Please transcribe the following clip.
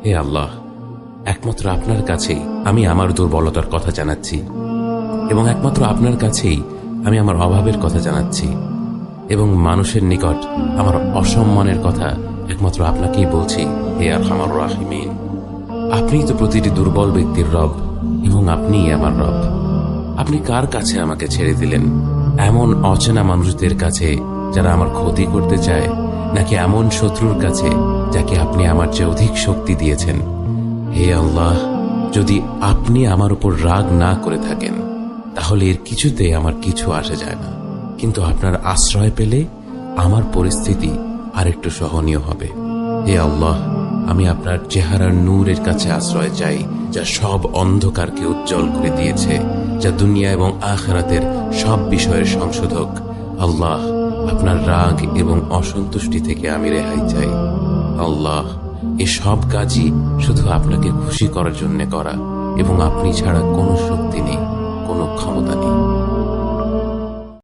হে আল্লাহ, একমাত্র আপনার কাছেই আমি আমার দুর্বলতার কথা জানাচ্ছি, এবং একমাত্র আপনার কাছেই আমি আমার অভাবের কথা জানাচ্ছি, এবং মানুষের নিকট আমার অসম্মানের কথা একমাত্র আপনাকেই বলছি। হে আরহামার রাহিমিন, আপনিই তো প্রতিটি দুর্বল ব্যক্তির রব, এবং আপনিই আমার রব। আপনি কার কাছে আমাকে ছেড়ে দিলেন? এমন অচেনা মানুষদের কাছে যারা আমার ক্ষতি করতে চায়, নাকি এমন শত্রুর কাছে যাকে আপনি আমার চেয়ে অধিক শক্তি দিয়েছেন? হে আল্লাহ, যদি আপনি আমার উপর রাগ না করে থাকেন তাহলে এর কিছুতে আমার কিছু আসে যায় না, কিন্তু আপনার আশ্রয় পেলে আমার পরিস্থিতি আরেকটু সহনীয় হবে। হে আল্লাহ, আমি আপনার চেহারার নূরের কাছে আশ্রয় চাই, যা সব অন্ধকারকে উজ্জ্বল করে দিয়েছে, যা দুনিয়া এবং আখিরাতের সব বিষয়ের সংশোধক। আল্লাহ, আপনার রাগ এবং অসন্তুষ্টি থেকে আমি রেহাই চাই। আল্লাহ, এ সব কাজই শুধু আপনাকে খুশি করার জন্য করা, এবং আপনি ছাড়া কোনো শক্তি নেই, কোনো ক্ষমতা নেই।